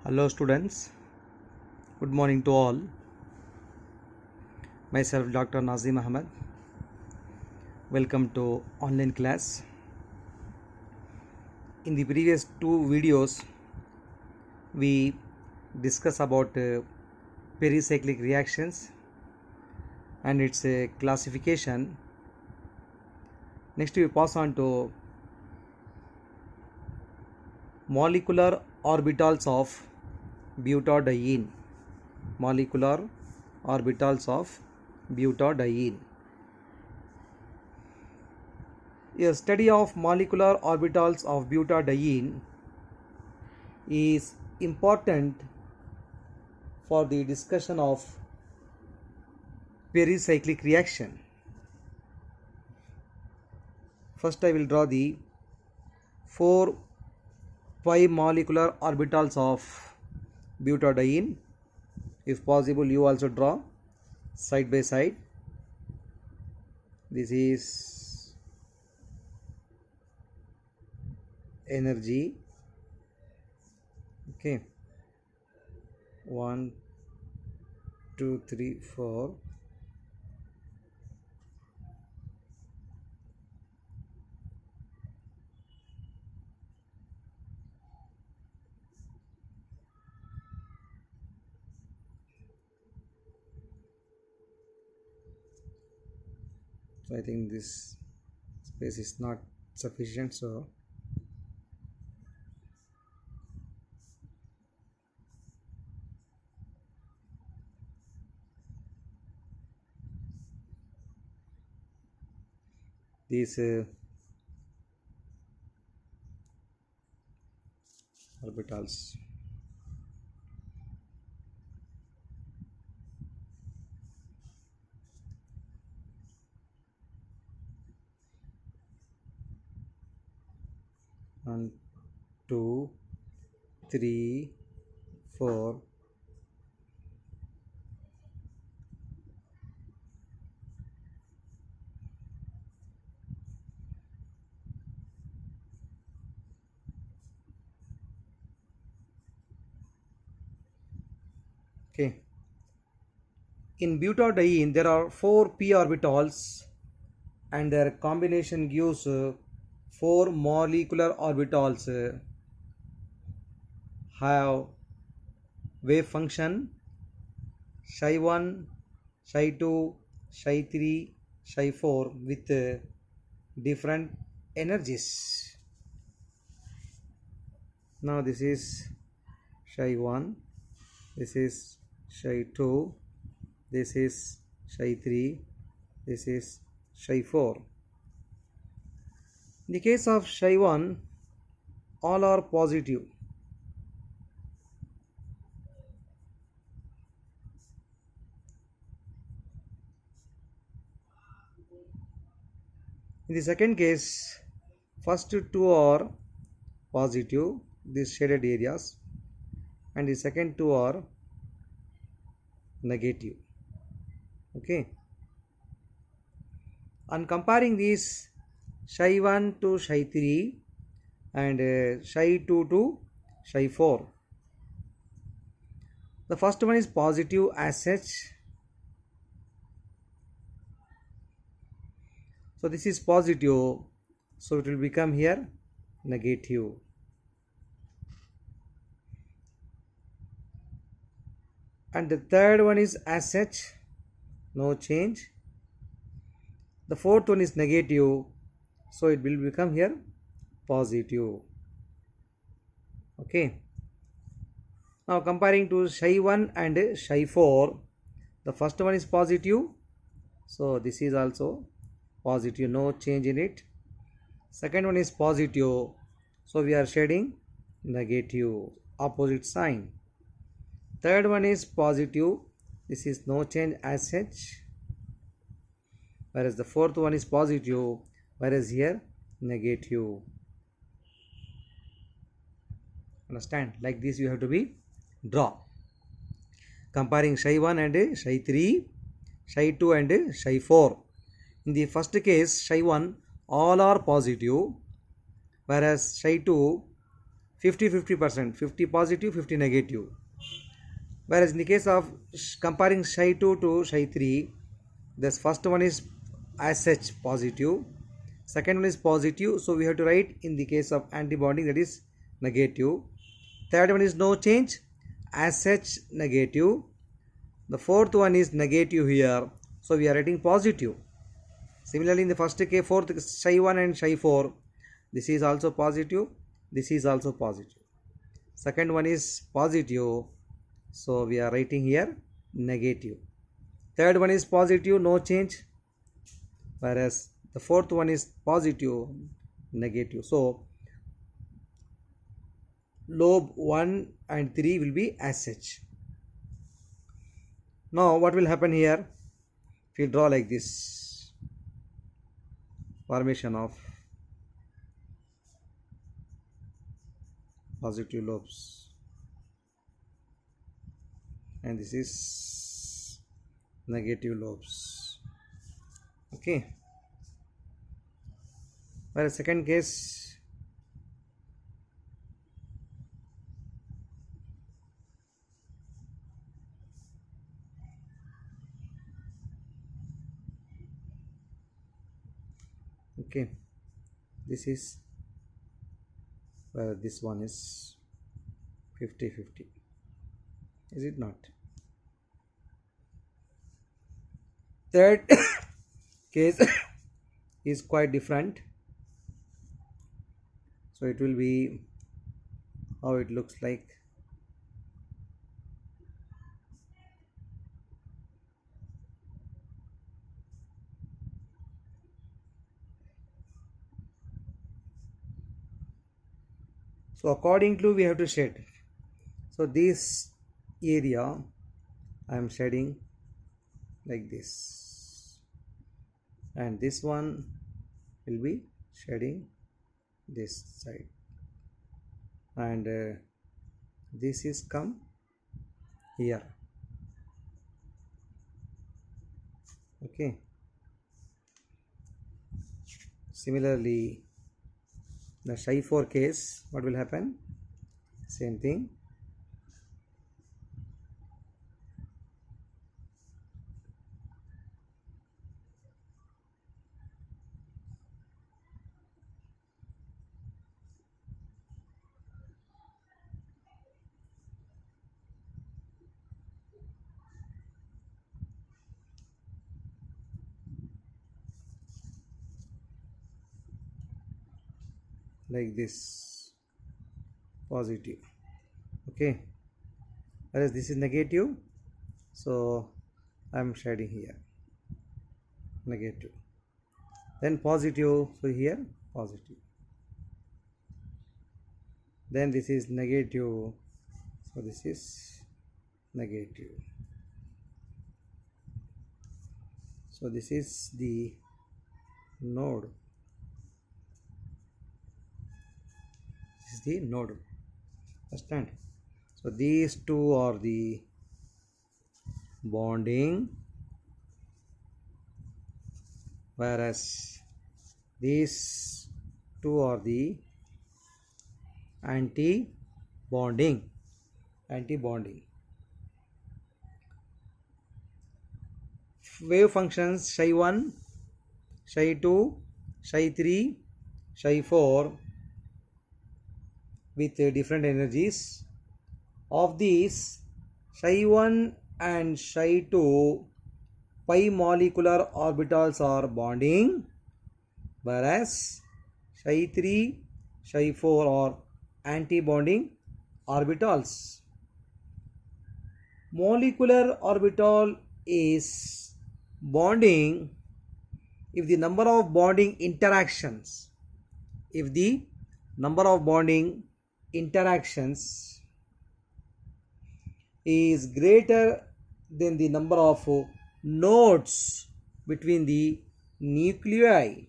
Hello students, good morning to all. Myself Dr. Nazim Ahmed. Welcome to online class. In the previous two videos, we discuss about pericyclic reactions and its classification. Next we pass on to molecular orbitals of butadiene. Molecular orbitals of butadiene. A study of molecular orbitals of butadiene is important for the discussion of pericyclic reaction. First I will draw the 4 pi molecular orbitals of butadiene. If possible, you also draw side by side. This is energy. Okay, 1 2 3 4. So I think this space is not sufficient, so these orbitals. One, 2, 3, 4. Okay. In butadiene, there are 4 p orbitals, and their combination gives 4 molecular orbitals have wave function psi1, psi2, psi3, psi4 with different energies. Now this is psi1, this is psi2, this is psi3, this is psi4. In the case of psi1, all are positive. In the second case, first two are positive, these shaded areas, and the second two are negative. Okay. On comparing these psi1 to psi3 and psi2 to psi4, the first one is positive as such. So this is positive, so it will become here negative. And the third one is as such, no change. The fourth one is negative, so it will become here positive. Okay. Now comparing to psi1 and psi4, the first one is positive, so this is also positive, no change in it. Second one is positive, so we are shading negative, opposite sign. Third one is positive, this is no change as such, whereas the fourth one is positive, whereas here negative. Understand? Like this you have to be draw. Comparing psi1 and psi3, psi2 and psi4. In the first case, psi1 all are positive, whereas psi2 50-50%, 50 positive, 50 negative. Whereas in the case of comparing Psi2 to Psi3, this first one is as such positive, second one is positive, so we have to write in the case of antibonding that is negative. Third one is no change, as such negative. The fourth one is negative here, so we are writing positive. Similarly, in the first case, fourth Psi1 and Psi4, this is also positive, this is also positive. Second one is positive, so we are writing here negative. Third one is positive, no change, whereas the fourth one is positive, negative. So lobe 1 and 3 will be as such. Now what will happen here? If you draw like this, formation of positive lobes, and this is negative lobes. Okay. Whereas second case, okay, this is where this one is 50-50, is it not? Third case is quite different, so it will be how it looks like. So according to we have to shed. So this area I am shading like this, and this one will be shading this side, and this is come here. Okay. Similarly, the Psi4 case, what will happen? Same thing. Like this, positive. Okay, whereas this is negative, so I am shading here negative, then positive, so here positive, then this is negative, so this is negative. So this is the node, this is the node, understand? So these two are the bonding, whereas these two are the anti-bonding. Wave functions Psi1, Psi2, Psi3, Psi4 with different energies. Of these, Psi1 and Psi2 pi molecular orbitals are bonding, whereas Psi3, Psi4 are anti-bonding orbitals. Molecular orbital is bonding if the number of bonding interactions is greater than the number of nodes between the nuclei,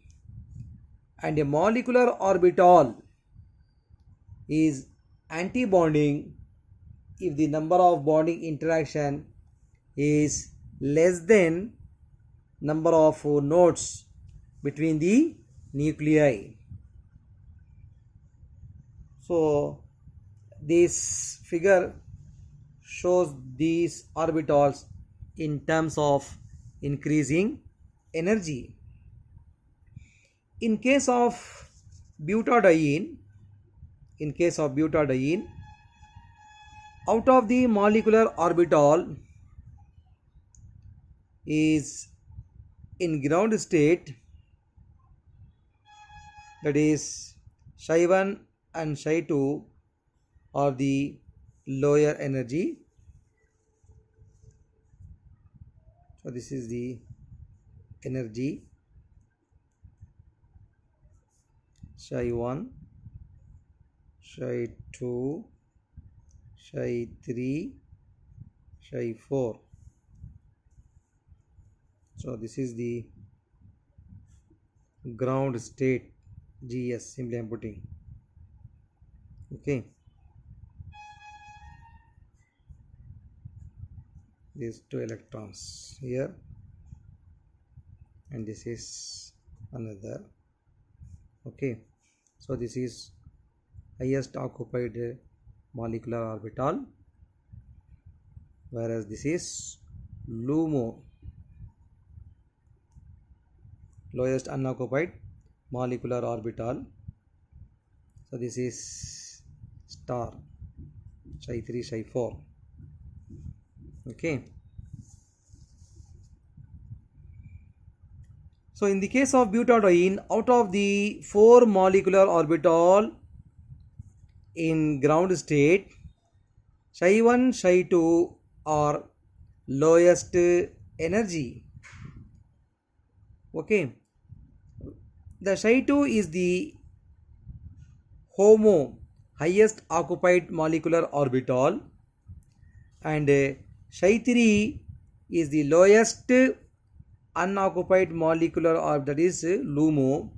and a molecular orbital is anti-bonding if the number of bonding interaction is less than number of nodes between the nuclei. So this figure shows these orbitals in terms of increasing energy. In case of butadiene, out of the molecular orbital is in ground state, that is psi 1 and psi 2 are the lower energy. So this is the energy psi 1, psi 2, psi 3, psi 4. So this is the ground state GS, simply I'm putting. Okay, these two electrons here, and this is another. Okay, so this is highest occupied molecular orbital, whereas this is LUMO, lowest unoccupied molecular orbital. So this is star, psi 3, psi 4. Okay, so in the case of butadiene, out of the 4 molecular orbital in ground state, psi 1, psi 2 are lowest energy. Okay, the psi 2 is the HOMO, highest occupied molecular orbital, and psi 3 is the lowest unoccupied molecular orbital, that is LUMO.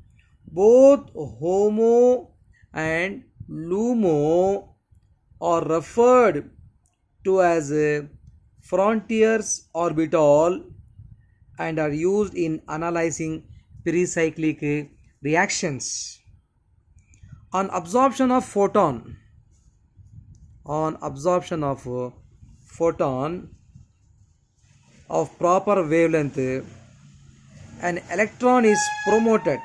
Both HOMO and LUMO are referred to as frontiers orbital and are used in analyzing pericyclic reactions. On absorption of photon of proper wavelength, an electron is promoted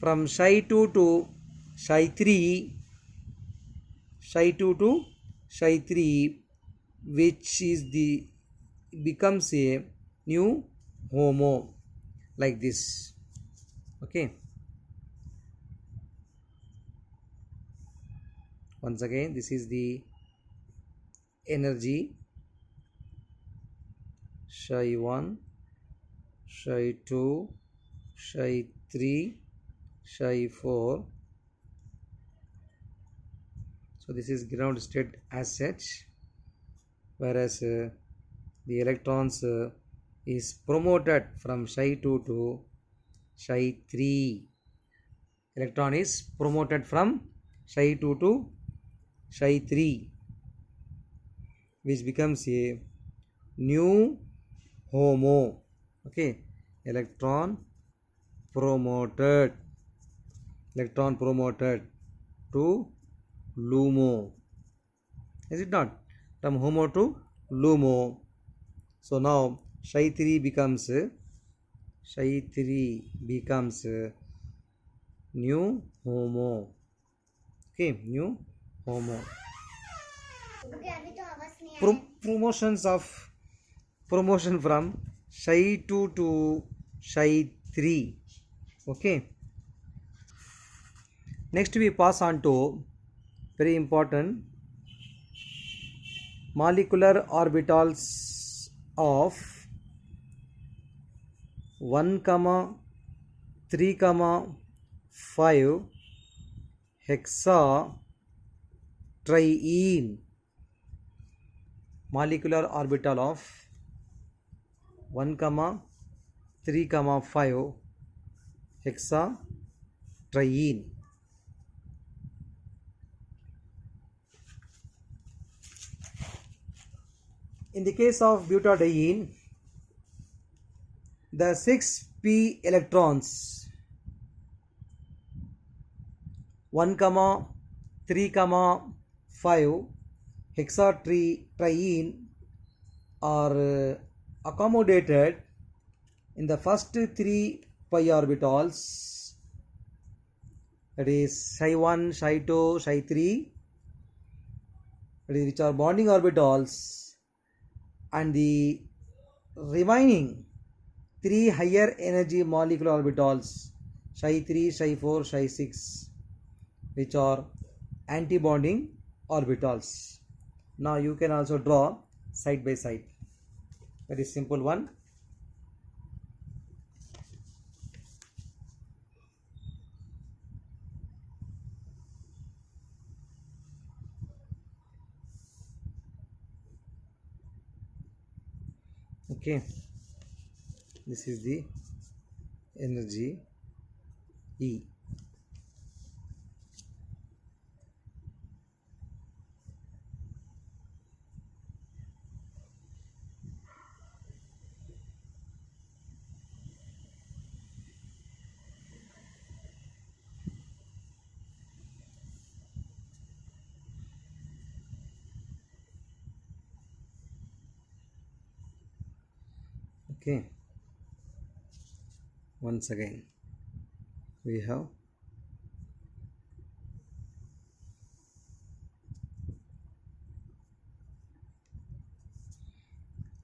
from psi 2 to psi 3, which is the becomes a new HOMO, like this. Okay, once again, this is the energy psi 1, psi 2, psi 3, psi 4. So this is ground state as such, whereas the electrons is promoted from psi 2 to psi 3. Electron is promoted from psi 2 to psi 3, which becomes a new HOMO. Okay, electron promoted to LUMO, is it not? From HOMO to LUMO. So now psi 3 becomes new HOMO. Okay, new HOMO. Promotion from psi 2 to psi 3. Okay, next we pass on to very important molecular orbitals of 1, 3, 5 hexatriene. Molecular orbital of 1, 3, 5 hexatriene. In the case of butadiene, the 6p electrons 1 comma 3 comma 5 hexatriene are accommodated in the first 3 pi orbitals, that is psi 1, psi 2, psi 3, that is which are bonding orbitals, and the remaining 3 higher energy molecular orbitals psi 3, psi 4, psi 6, which are anti-bonding orbitals. Now you can also draw side by side. Very simple one. Okay, this is the energy E. Okay, once again we have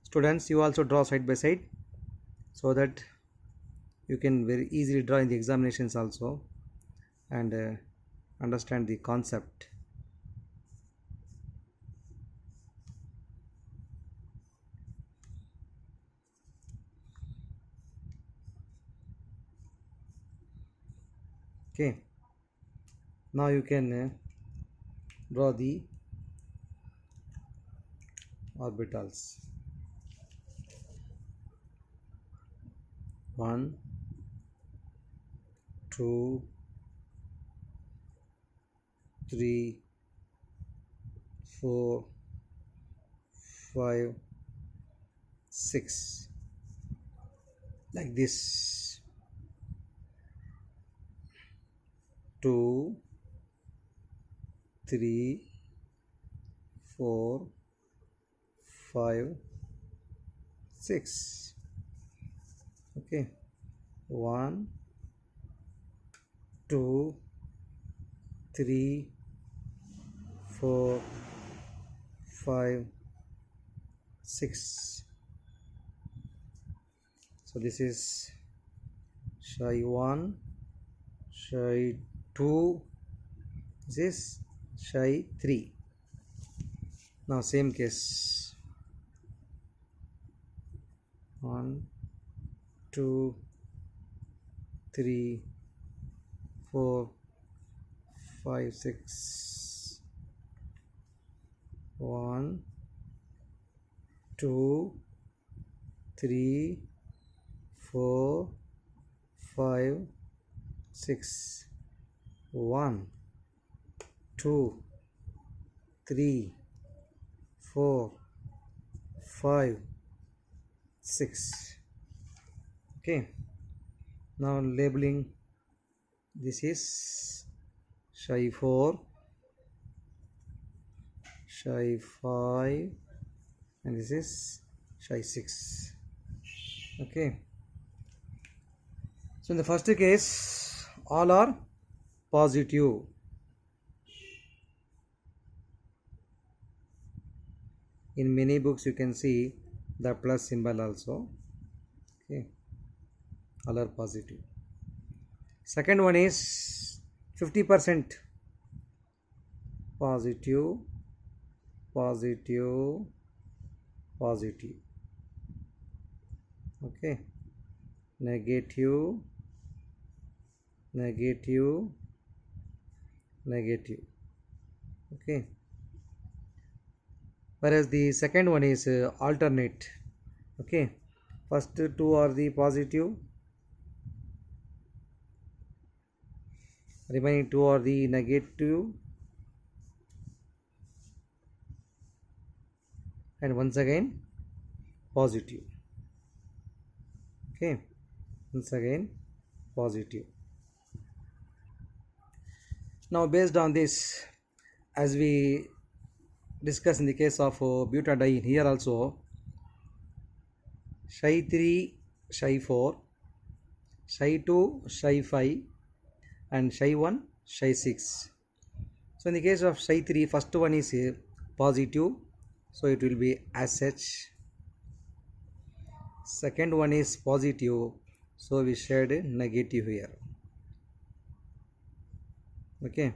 students, you also draw side by side so that you can very easily draw in the examinations also and understand the concept. Okay, now you can draw the orbitals. 1, 2, 3, 4, 5, 6, like this. 2, 3, 4, 5, 6. Okay, 1, 2, 3, 4, 5, 6. So this is psi 1, psi 2, this is psi 3. Now same case, 1, 2, 3, 4, 5, 6. 1, 2, 3, 4, 5, 6. 1, 2, 3, 4, 5, 6. Okay, now labeling, this is psi 4, psi 5, and this is psi 6. Okay, so in the first case all are positive. In many books you can see the plus symbol also. Okay, all are positive. Second one is 50% positive, positive, positive. Okay, negative, negative, negative. Okay, whereas the second one is alternate. Okay, first two are the positive, remaining two are the negative, and once again positive. Okay, once again positive. Now based on this, as we discussed in the case of butadiene, here also Psi 3, Psi 4, Psi 2, Psi 5 and Psi 1, Psi 6. So in the case of Psi 3, first one is positive, so it will be as such. Second one is positive, so we shared negative here. Okay.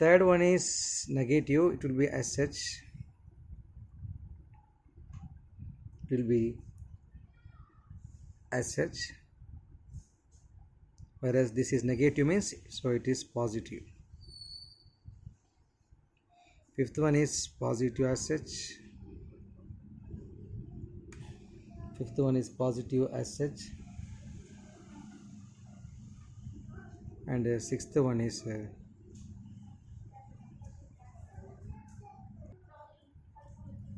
Third one is negative, it will be as such. It will be as such. Whereas this is negative means, so it is positive. Fifth one is positive as such. Fifth one is positive as such. And sixth one is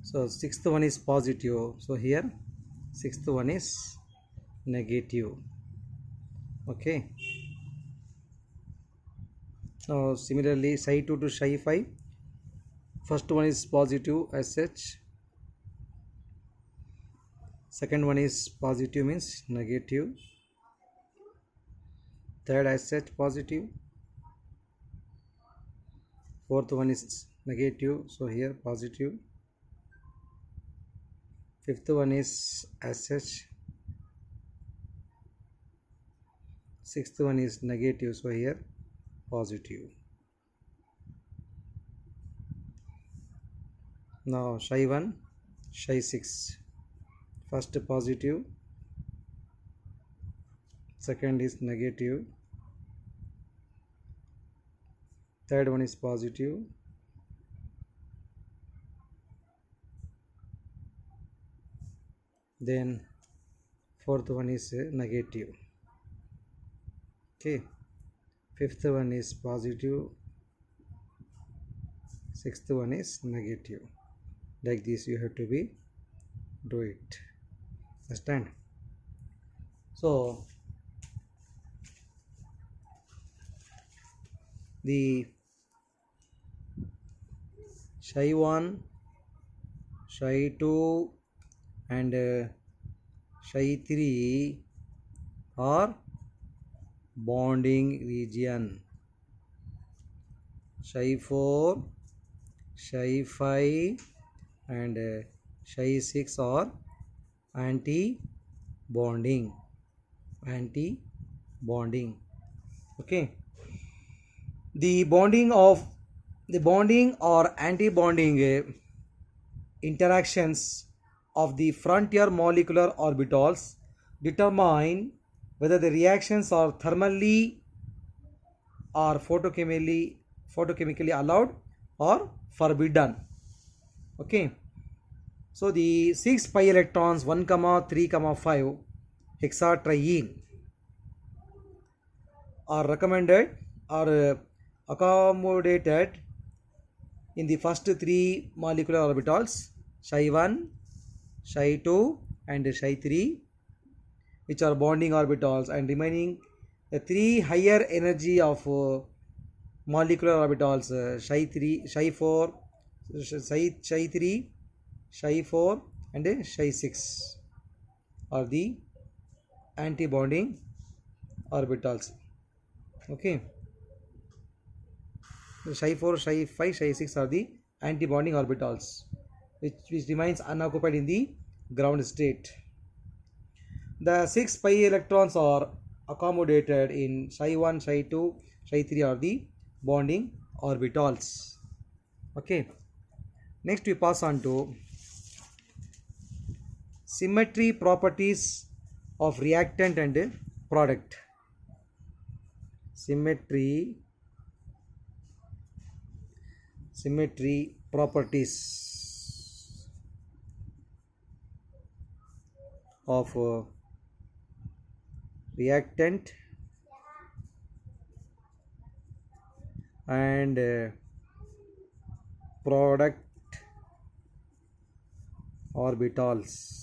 so sixth one is positive, so here sixth one is negative. Okay. Now similarly Psi 2 to Psi 5, first one is positive as such, second one is positive means negative, third as such positive, fourth one is negative, so here positive, fifth one is as such, sixth one is negative, so here positive. Now Psi 1, Psi 6, first positive, second is negative, third one is positive, then fourth one is negative. Okay, fifth one is positive, sixth one is negative. Like this you have to be do it. Understand? So the Psi 1, Psi 2 and Psi 3 are bonding region. Psi 4, Psi 5 and Psi 6 are anti-bonding. Okay. The bonding or anti-bonding interactions of the frontier molecular orbitals determine whether the reactions are thermally or photochemically allowed or forbidden. Okay. So the 6 pi electrons 1, 3, 5 hexatriene are recommended or accommodated in the first 3 molecular orbitals Psi 1, Psi 2 and Psi 3, which are bonding orbitals, and remaining the 3 higher energy of molecular orbitals Psi 3, Psi 4, Psi 3, Psi 4 and Psi 6 are the anti-bonding orbitals. Okay. Psi 4, Psi 5, Psi 6 are the anti-bonding orbitals which remains unoccupied in the ground state. The 6 pi electrons are accommodated in Psi 1, Psi 2, Psi 3 are the bonding orbitals. Okay. Next we pass on to symmetry properties of reactant and product. Symmetry properties of reactant and product orbitals.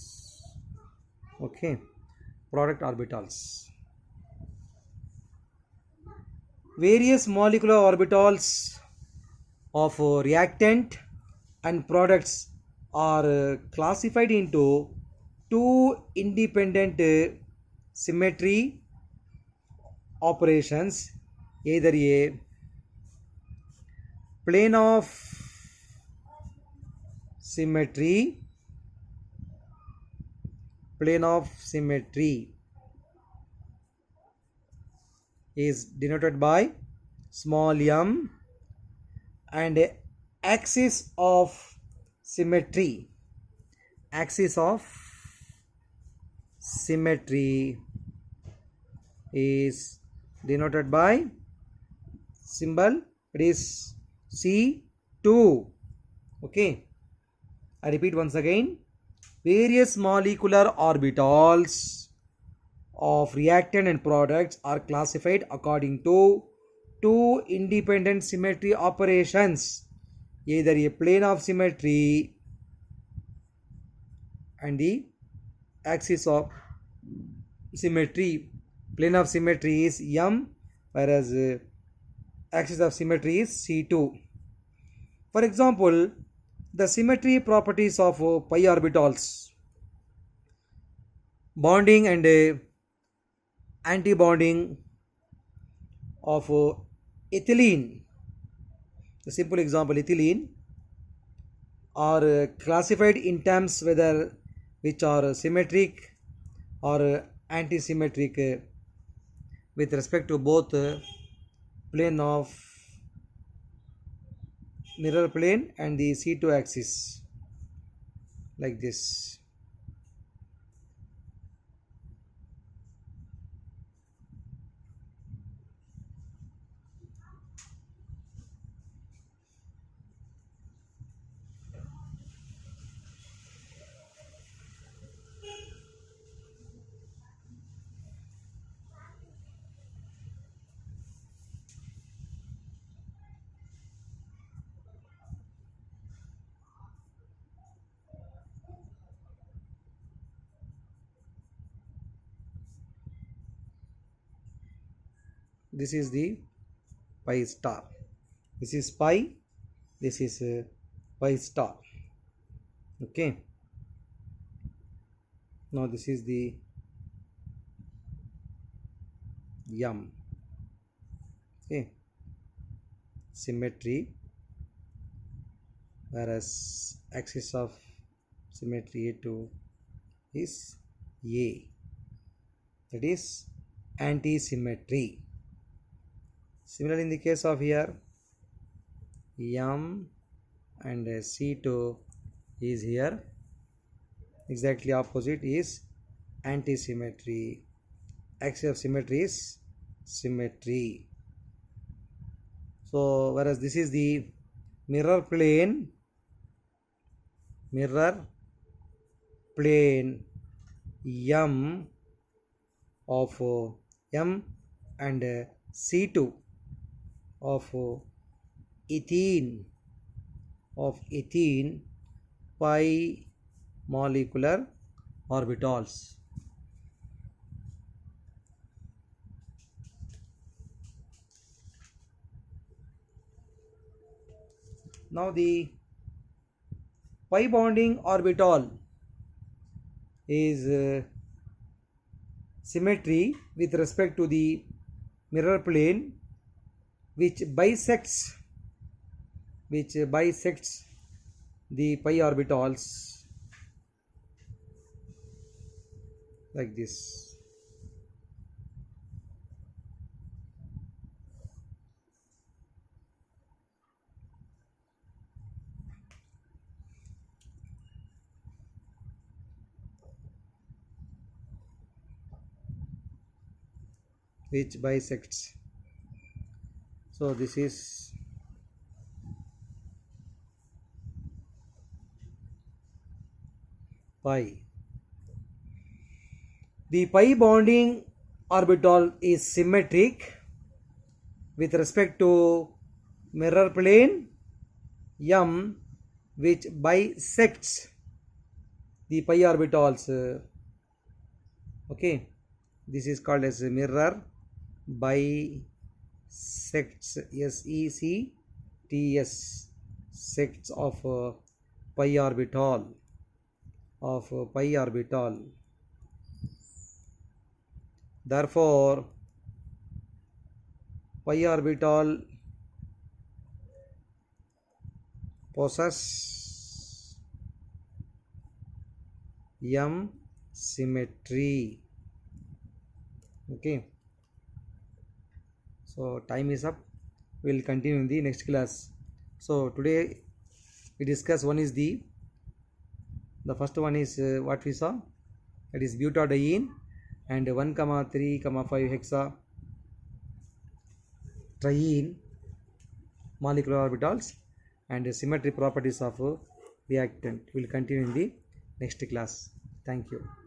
Okay, product orbitals. various molecular orbitals of reactant and products are classified into two independent symmetry operations, either a plane of symmetry, is denoted by small m, and axis of symmetry is denoted by symbol, it is C2. Okay, I repeat once again, various molecular orbitals of reactant and products are classified according to two independent symmetry operations, either a plane of symmetry and the axis of symmetry. Plane of symmetry is M, whereas axis of symmetry is C2. For example, the symmetry properties of pi orbitals, bonding and anti-bonding of ethylene, the simple example ethylene, are classified in terms whether which are symmetric or anti-symmetric with respect to both plane of mirror plane and the C2 axis, like this. This is the pi star. This is pi. This is pi star. Okay. Now this is the M. Okay. Symmetry. Whereas axis of symmetry A2 is A. That is anti-symmetry. Similarly, in the case of here, M and C2 is here. Exactly opposite is anti-symmetry. Axis of symmetry is symmetry. So, whereas this is the mirror plane M of M and C2 of ethene pi molecular orbitals. Now the pi bonding orbital is symmetry with respect to the mirror plane which bisects the pi orbitals like this. Which bisects. So this is pi. The pi bonding orbital is symmetric with respect to mirror plane M which bisects the pi orbitals. Okay, this is called as mirror bisecting sects, sects, sects of pi orbital, Therefore, pi orbital possess M symmetry. Okay. So time is up. We will continue in the next class. So today we discuss one is the first one is what we saw, that is butadiene and 1, 3, 5 hexa triene molecular orbitals and symmetry properties of reactant. We will continue in the next class. Thank you.